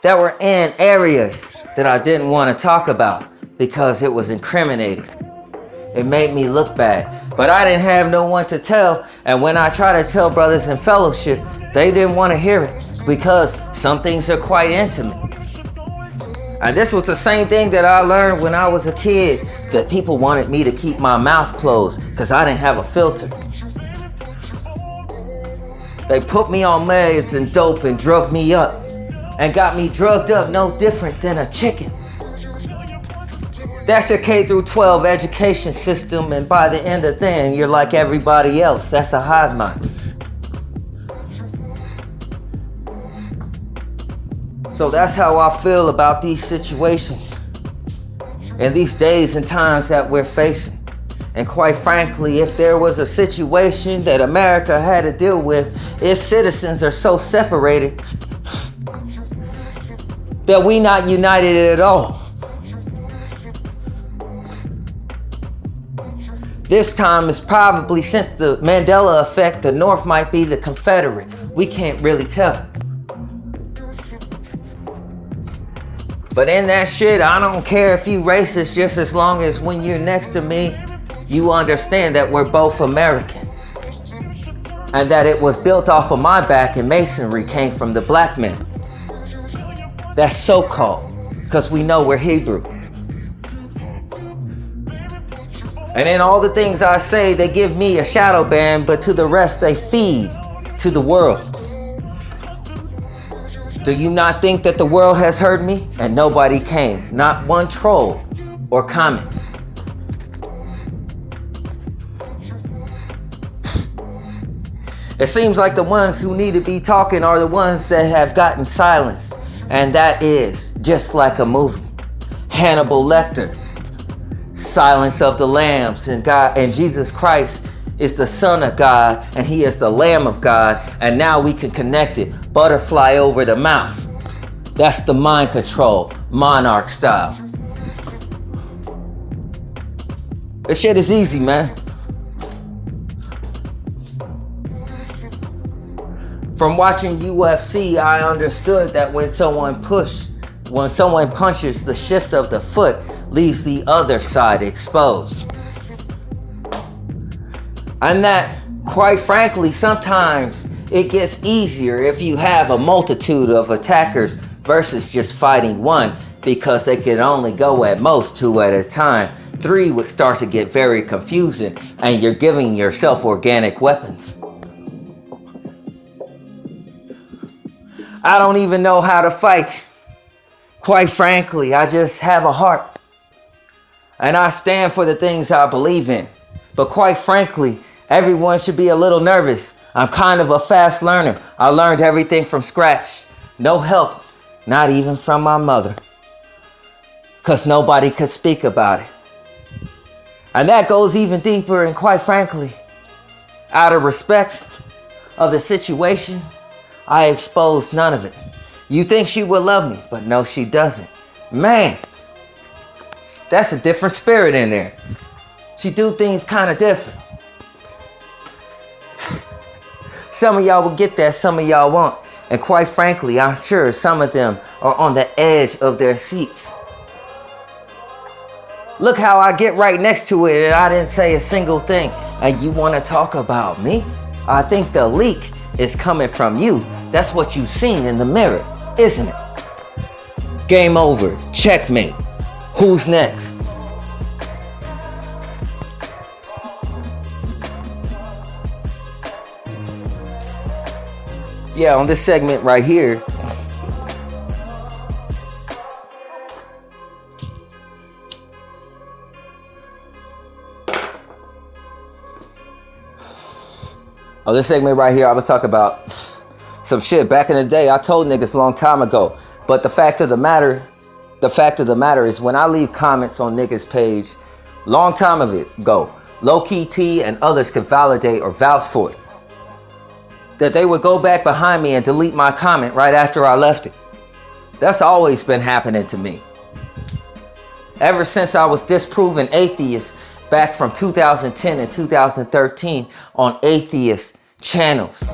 that were in areas that I didn't want to talk about because it was incriminating. It made me look bad. But I didn't have no one to tell. And when I try to tell brothers in fellowship, they didn't want to hear it because some things are quite intimate. And this was the same thing that I learned when I was a kid, that people wanted me to keep my mouth closed because I didn't have a filter. They put me on meds and dope and drugged me up and got me drugged up no different than a chicken. That's your K through 12 education system, and by the end of then, you're like everybody else. That's a hive mind. So that's how I feel about these situations and these days and times that we're facing. And quite frankly, if there was a situation that America had to deal with, its citizens are so separated that we not united at all. This time is probably, since the Mandela effect, the North might be the Confederate. We can't really tell. But in that shit, I don't care if you racist, just as long as when you're next to me, you understand that we're both American. And that it was built off of my back and masonry came from the black men. That's so-called, because we know we're Hebrew. And in all the things I say, they give me a shadow ban, but to the rest they feed to the world. Do you not think that the world has heard me? And nobody came. Not one troll or comment. It seems like the ones who need to be talking are the ones that have gotten silenced. And that is just like a movie. Hannibal Lecter. Silence of the Lambs, and God and Jesus Christ is the Son of God, and He is the Lamb of God, and now we can connect it. Butterfly over the mouth. That's the mind control, monarch style. This shit is easy, man. From watching UFC, I understood that when someone punches, the shift of the foot leaves the other side exposed. And that, quite frankly, sometimes it gets easier if you have a multitude of attackers versus just fighting one, because they can only go at most 2 at a time. 3 would start to get very confusing, and you're giving yourself organic weapons. I don't even know how to fight. Quite frankly, I just have a heart. And I stand for the things I believe in. But quite frankly, everyone should be a little nervous. I'm kind of a fast learner. I learned everything from scratch. No help, not even from my mother. Because nobody could speak about it. And that goes even deeper, and quite frankly, out of respect of the situation, I exposed none of it. You think she would love me, but no, she doesn't. Man, that's a different spirit in there. She do things kind of different. Some of y'all will get that, some of y'all won't. And quite frankly, I'm sure some of them are on the edge of their seats. Look how I get right next to it and I didn't say a single thing. And you want to talk about me? I think the leak is coming from you. That's what you've seen in the mirror, isn't it? Game over. Checkmate. Who's next? Yeah, on this segment right here, I was talking about some shit back in the day. I told niggas a long time ago. But the fact of the matter is, when I leave comments on niggas' page, long time ago, Low Key T and others could validate or vouch for it, that they would go back behind me and delete my comment right after I left it. That's always been happening to me. Ever since I was disproven atheist back from 2010 and 2013 on atheist channels.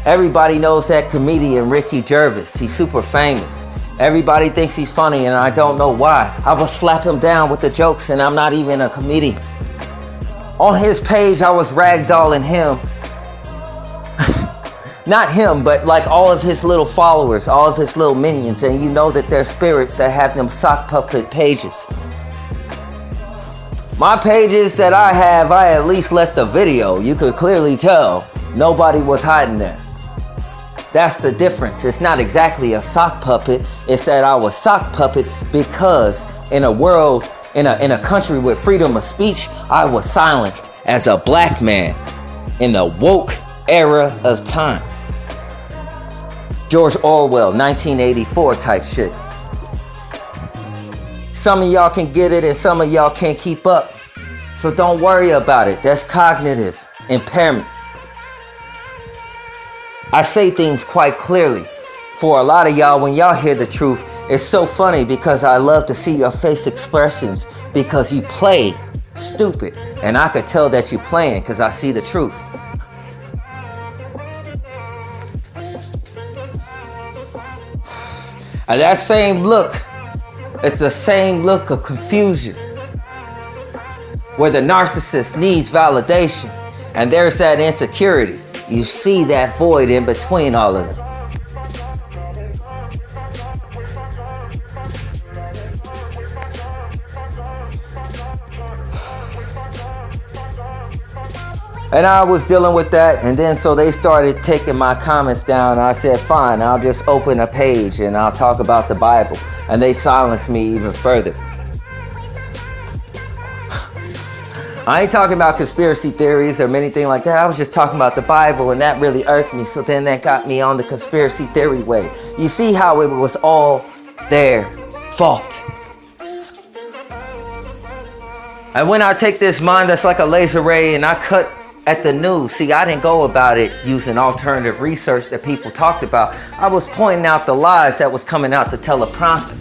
Everybody knows that comedian Ricky Gervais. He's super famous. Everybody thinks he's funny and I don't know why. I will slap him down with the jokes and I'm not even a comedian. On his page, I was ragdolling him. Not him, but like all of his little followers, all of his little minions. And you know that they're spirits that have them sock puppet pages. My pages that I have, I at least left the video. You could clearly tell nobody was hiding there. That's the difference. It's not exactly a sock puppet. It's that I was sock puppet because in a world, in a country with freedom of speech, I was silenced as a black man in the woke era of time. George Orwell, 1984 type shit. Some of y'all can get it and some of y'all can't keep up. So don't worry about it. That's cognitive impairment. I say things quite clearly. For a lot of y'all, when y'all hear the truth, it's so funny because I love to see your face expressions because you play stupid. And I could tell that you're playing because I see the truth. And that same look, it's the same look of confusion where the narcissist needs validation and there's that insecurity. You see that void in between all of them. And I was dealing with that, and then so they started taking my comments down. And I said, fine, I'll just open a page and I'll talk about the Bible. And they silenced me even further. I ain't talking about conspiracy theories or anything like that. I was just talking about the Bible, and that really irked me. So then that got me on the conspiracy theory way. You see how it was all their fault. And when I take this mind that's like a laser ray and I cut at the news, see, I didn't go about it using alternative research that people talked about. I was pointing out the lies that was coming out the teleprompter.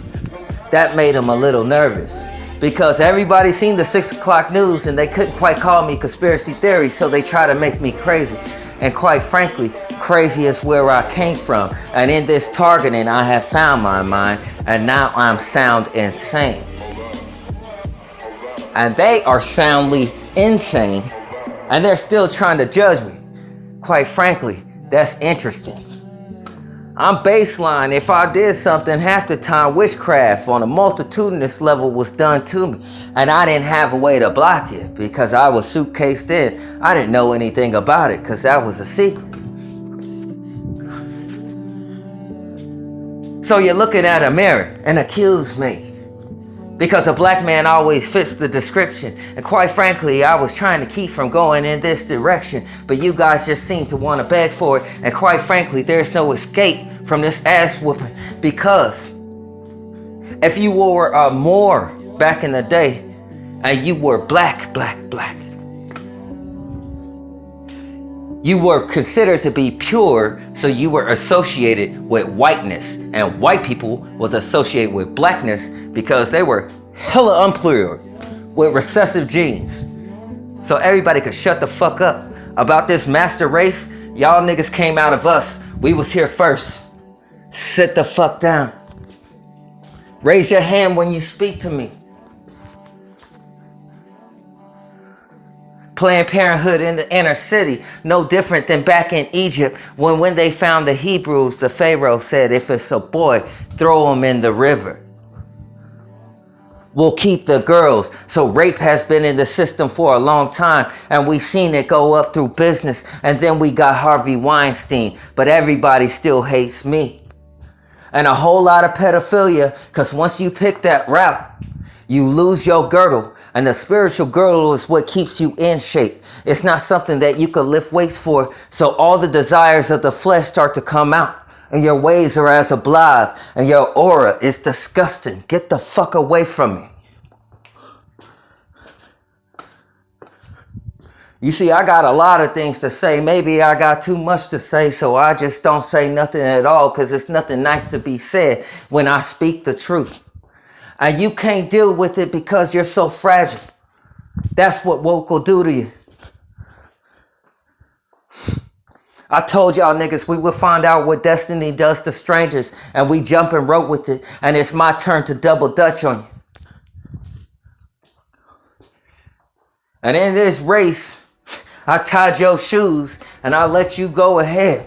That made them a little nervous because everybody seen the 6 o'clock news and they couldn't quite call me conspiracy theory, so they try to make me crazy. And quite frankly, crazy is where I came from. And in this targeting, I have found my mind, and now I'm sound insane. And they are soundly insane, and they're still trying to judge me. Quite frankly, that's interesting. I'm baseline. If I did something, half the time witchcraft on a multitudinous level was done to me, and I didn't have a way to block it because I was suitcased in. I didn't know anything about it because that was a secret. So you're looking at a mirror and accuse me because a black man always fits the description. And quite frankly, I was trying to keep from going in this direction, but you guys just seem to want to beg for it. And quite frankly, there's no escape from this ass whooping, because if you were a Moor back in the day and you were black, you were considered to be pure, so you were associated with whiteness. And white people was associated with blackness because they were hella impure with recessive genes. So everybody could shut the fuck up about this master race. Y'all niggas came out of us. We was here first. Sit the fuck down. Raise your hand when you speak to me. Planned Parenthood in the inner city, no different than back in Egypt when they found the Hebrews, the Pharaoh said, if it's a boy, throw him in the river. We'll keep the girls. So rape has been in the system for a long time, and we've seen it go up through business. And then we got Harvey Weinstein, but everybody still hates me. And a whole lot of pedophilia, because once you pick that route, you lose your girdle. And the spiritual girdle is what keeps you in shape. It's not something that you can lift weights for. So all the desires of the flesh start to come out. And your ways are as a blob. And your aura is disgusting. Get the fuck away from me. You see, I got a lot of things to say. Maybe I got too much to say, so I just don't say nothing at all, because it's nothing nice to be said when I speak the truth. And you can't deal with it because you're so fragile. That's what woke will do to you. I told y'all niggas we would find out what destiny does to strangers, and we jump and rope with it, and it's my turn to double dutch on you. And in this race, I tied your shoes and I let you go ahead.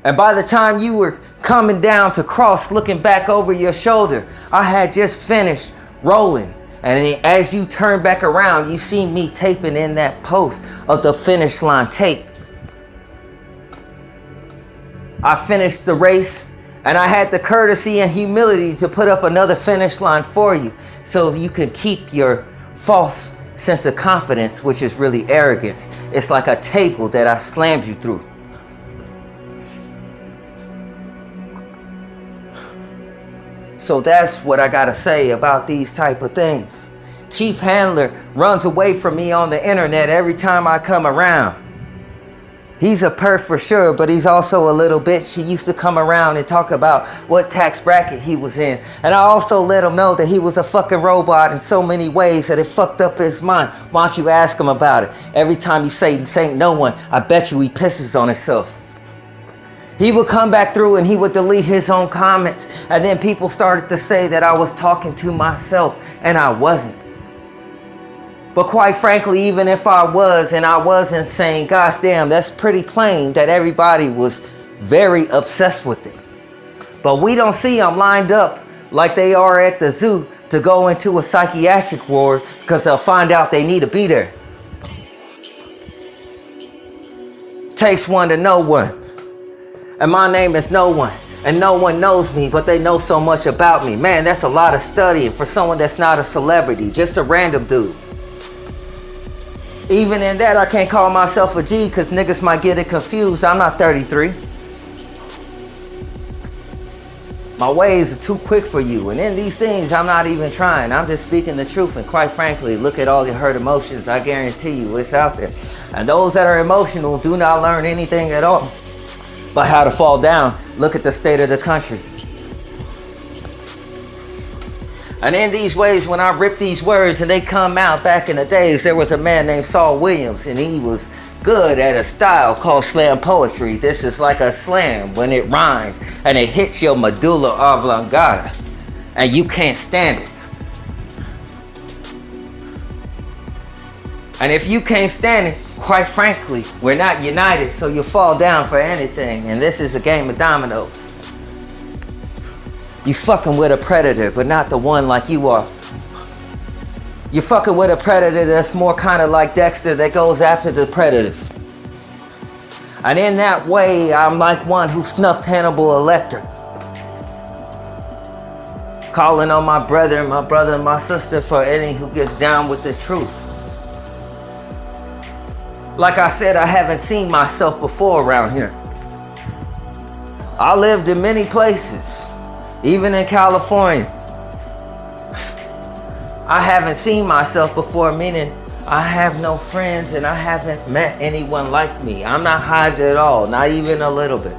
And by the time you were coming down to cross, looking back over your shoulder, I had just finished rolling. And as you turn back around, you see me taping in that post of the finish line tape. I finished the race, and I had the courtesy and humility to put up another finish line for you, so you can keep your false sense of confidence, which is really arrogance. It's like a table that I slammed you through. So that's what I gotta say about these type of things. Chief Handler runs away from me on the internet every time I come around. He's a perf for sure, but he's also a little bitch. He used to come around and talk about what tax bracket he was in. And I also let him know that he was a fucking robot in so many ways that it fucked up his mind. Why don't you ask him about it? Every time you say this ain't no one, I bet you he pisses on himself. He would come back through and he would delete his own comments. And then people started to say that I was talking to myself, and I wasn't. But quite frankly, even if I was and I wasn't saying, gosh damn, that's pretty plain that everybody was very obsessed with it. But we don't see them lined up like they are at the zoo to go into a psychiatric ward because they'll find out they need to be there. Takes one to know one. And my name is No One. And no one knows me, but they know so much about me. Man, that's a lot of studying for someone that's not a celebrity, just a random dude. Even in that, I can't call myself a G because niggas might get it confused. I'm not 33. My ways are too quick for you. And in these things, I'm not even trying. I'm just speaking the truth. And quite frankly, look at all your hurt emotions. I guarantee you it's out there. And those that are emotional do not learn anything at all. But how to fall down. Look at the state of the country. And in these ways, when I rip these words and they come out back in the days, there was a man named Saul Williams, and he was good at a style called slam poetry. This is like a slam when it rhymes and it hits your medulla oblongata and you can't stand it. And if you can't stand it, quite frankly, we're not united, so you'll fall down for anything. And this is a game of dominoes. You fucking with a predator, but not the one like you are. You're fucking with a predator that's more kind of like Dexter that goes after the predators. And in that way, I'm like one who snuffed Hannibal Lecter. Calling on my brother and my sister for any who gets down with the truth. Like I said, I haven't seen myself before around here. I lived in many places. Even in California, I haven't seen myself before, meaning I have no friends and I haven't met anyone like me. I'm not hyped at all, not even a little bit.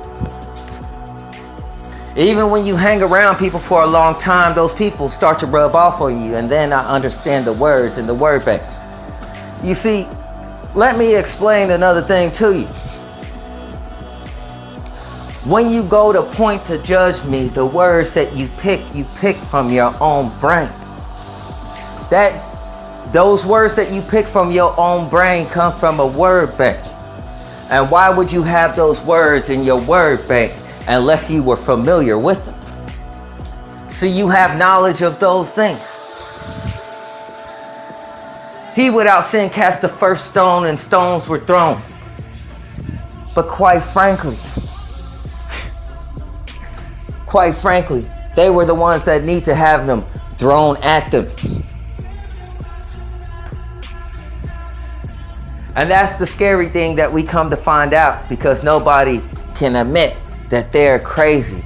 Even when you hang around people for a long time, those people start to rub off on you, and then I understand the words and the word banks. You see, let me explain another thing to you. When you go to point to judge me, the words that you pick from your own brain. Those words that you pick from your own brain come from a word bank. And why would you have those words in your word bank unless you were familiar with them? So you have knowledge of those things. He without sin cast the first stone and stones were thrown. But quite frankly, they were the ones that need to have them thrown at them. And that's the scary thing that we come to find out, because nobody can admit that they're crazy.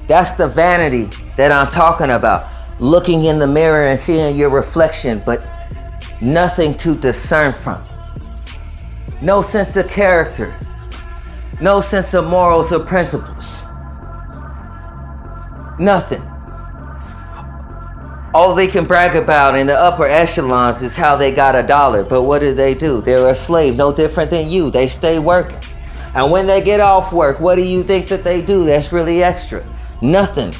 That's the vanity that I'm talking about. Looking in the mirror and seeing your reflection, but nothing to discern from. No sense of character. No sense of morals or principles. Nothing. All they can brag about in the upper echelons is how they got $1. But what do? They're a slave, no different than you. They stay working. And when they get off work, what do you think that they do that's really extra? Nothing.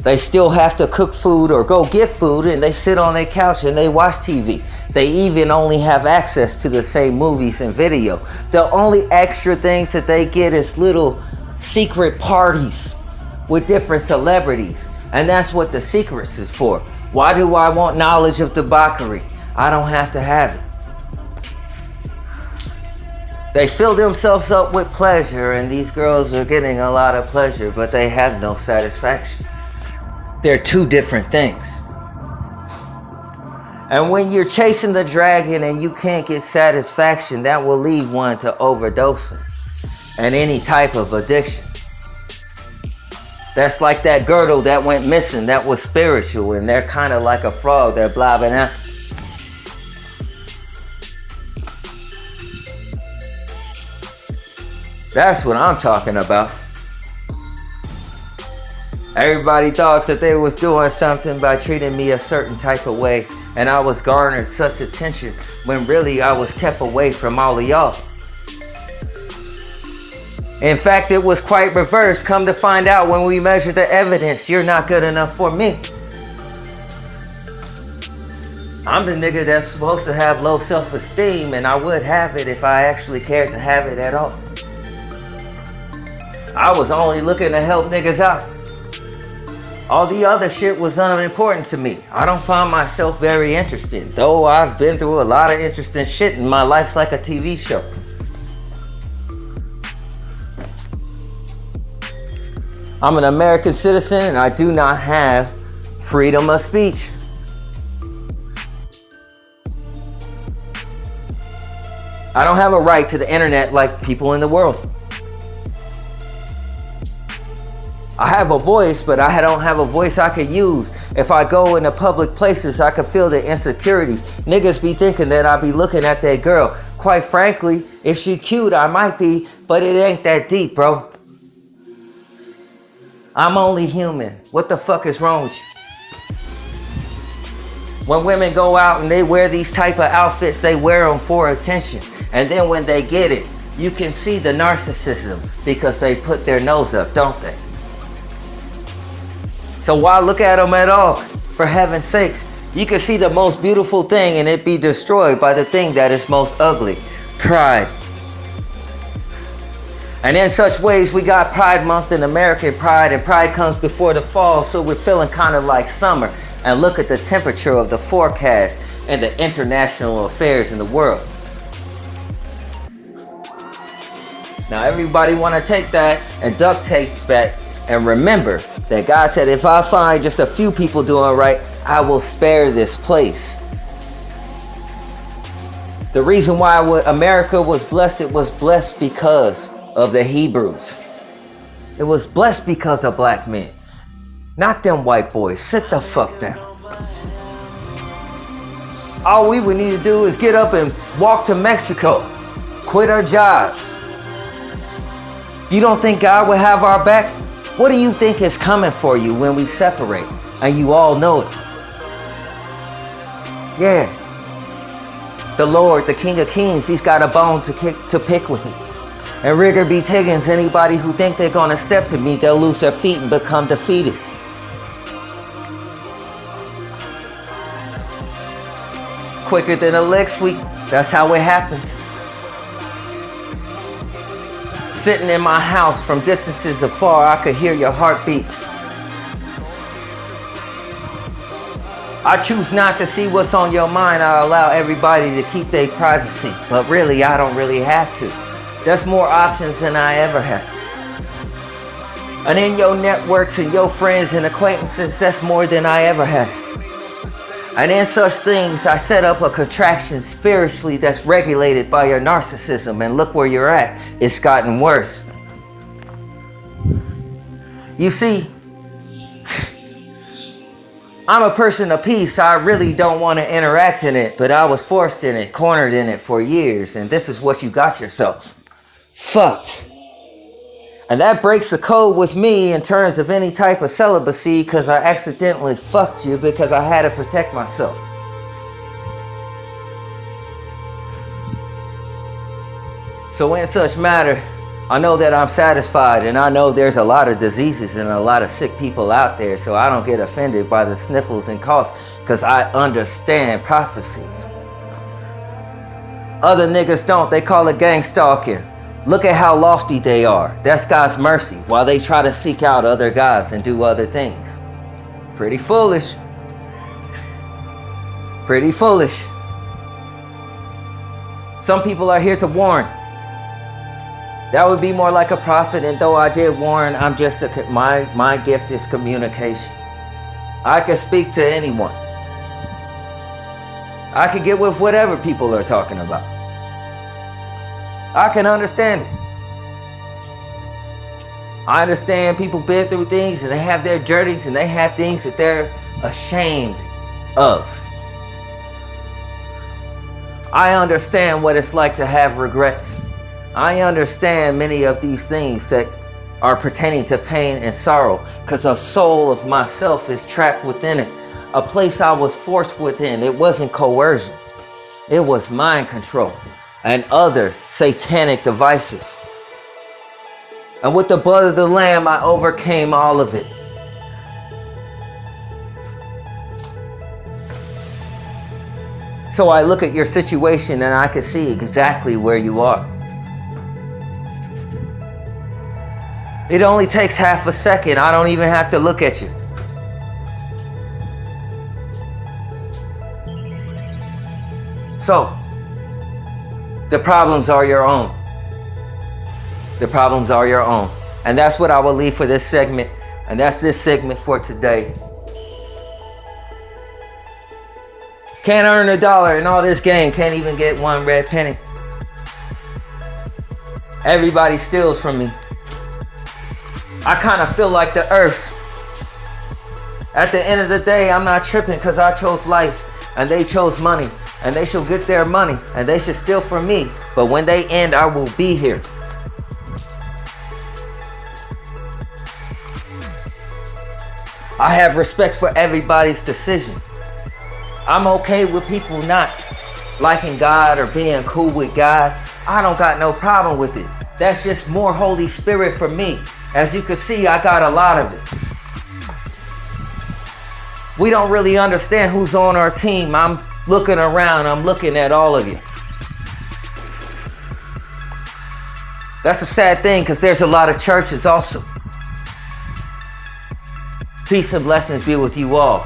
They still have to cook food or go get food, and they sit on their couch and they watch TV. They even only have access to the same movies and video. The only extra things that they get is little secret parties with different celebrities. And that's what the secrets is for. Why do I want knowledge of debauchery? I don't have to have it. They fill themselves up with pleasure, and these girls are getting a lot of pleasure, but they have no satisfaction. They're two different things. And when you're chasing the dragon and you can't get satisfaction, that will lead one to overdosing and any type of addiction. That's like that girdle that went missing, that was spiritual, and they're kind of like a frog, they're blobbing out. That's what I'm talking about. Everybody thought that they was doing something by treating me a certain type of way, and I was garnered such attention when really I was kept away from all of y'all. In fact, it was quite reversed. Come to find out, when we measure the evidence, you're not good enough for me. I'm the nigga that's supposed to have low self-esteem, and I would have it if I actually cared to have it at all. I was only looking to help niggas out. All the other shit was unimportant to me. I don't find myself very interesting, though I've been through a lot of interesting shit, and my life's like a TV show. I'm an American citizen, and I do not have freedom of speech. I don't have a right to the internet like people in the world. I have a voice, but I don't have a voice I could use. If I go into public places, I could feel the insecurities. Niggas be thinking that I be looking at that girl. Quite frankly, if she cute, I might be, but it ain't that deep, bro. I'm only human. What the fuck is wrong with you? When women go out and they wear these type of outfits, they wear them for attention. And then when they get it, you can see the narcissism because they put their nose up, don't they? So why look at them at all? For heaven's sakes, you can see the most beautiful thing and it be destroyed by the thing that is most ugly. Pride. And in such ways, we got Pride Month in American Pride, and Pride comes before the fall, so we're feeling kind of like summer. And look at the temperature of the forecast and the international affairs in the world. Now everybody want to take that and duct tape that, and remember that God said, if I find just a few people doing right, I will spare this place. The reason why America was blessed, it was blessed because of the Hebrews. It was blessed because of black men, not them white boys. Sit the fuck down. All we would need to do is get up and walk to Mexico, quit our jobs. You don't think God would have our back? What do you think is coming for you when we separate? And you all know it. Yeah. The Lord, the King of Kings, he's got a bone to pick with it. And Rigger B. Tiggins, anybody who think they're gonna step to me, they'll lose their feet and become defeated. Quicker than a lick sweep, that's how it happens. Sitting in my house from distances afar, I could hear your heartbeats. I choose not to see what's on your mind. I allow everybody to keep their privacy, but really, I don't really have to. There's more options than I ever had. And in your networks and your friends and acquaintances, that's more than I ever had. And in such things, I set up a contraction spiritually that's regulated by your narcissism. And look where you're at. It's gotten worse. You see, I'm a person of peace. I really don't want to interact in it, but I was forced in it, cornered in it for years. And this is what you got yourself. Fucked. And that breaks the code with me in terms of any type of celibacy, because I accidentally fucked you because I had to protect myself. So in such matter, I know that I'm satisfied, and I know there's a lot of diseases and a lot of sick people out there, so I don't get offended by the sniffles and coughs, because I understand prophecy. Other niggas don't. They call it gang stalking. Look at how lofty they are. That's God's mercy, while they try to seek out other guys and do other things. Pretty foolish. Pretty foolish. Some people are here to warn. That would be more like a prophet, and though I did warn, I'm just my gift is communication. I can speak to anyone. I can get with whatever people are talking about. I can understand it. I understand people been through things and they have their journeys and they have things that they're ashamed of. I understand what it's like to have regrets. I understand many of these things that are pertaining to pain and sorrow, because a soul of myself is trapped within it. A place I was forced within. It wasn't coercion. It was mind control and other satanic devices. And with the blood of the Lamb, I overcame all of it. So I look at your situation and I can see exactly where you are. It only takes half a second. I don't even have to look at you. So, the problems are your own. The problems are your own. And that's what I will leave for this segment. And that's this segment for today. Can't earn $1 in all this game. Can't even get one red penny. Everybody steals from me. I kind of feel like the earth. At the end of the day, I'm not tripping because I chose life and they chose money. And they shall get their money and they should steal from me. But when they end, I will be here. I have respect for everybody's decision. I'm okay with people not liking God or being cool with God. I don't got no problem with it. That's just more Holy Spirit for me. As you can see, I got a lot of it. We don't really understand who's on our team. I'm looking around. I'm looking at all of you. That's a sad thing because there's a lot of churches also. Peace and blessings be with you all.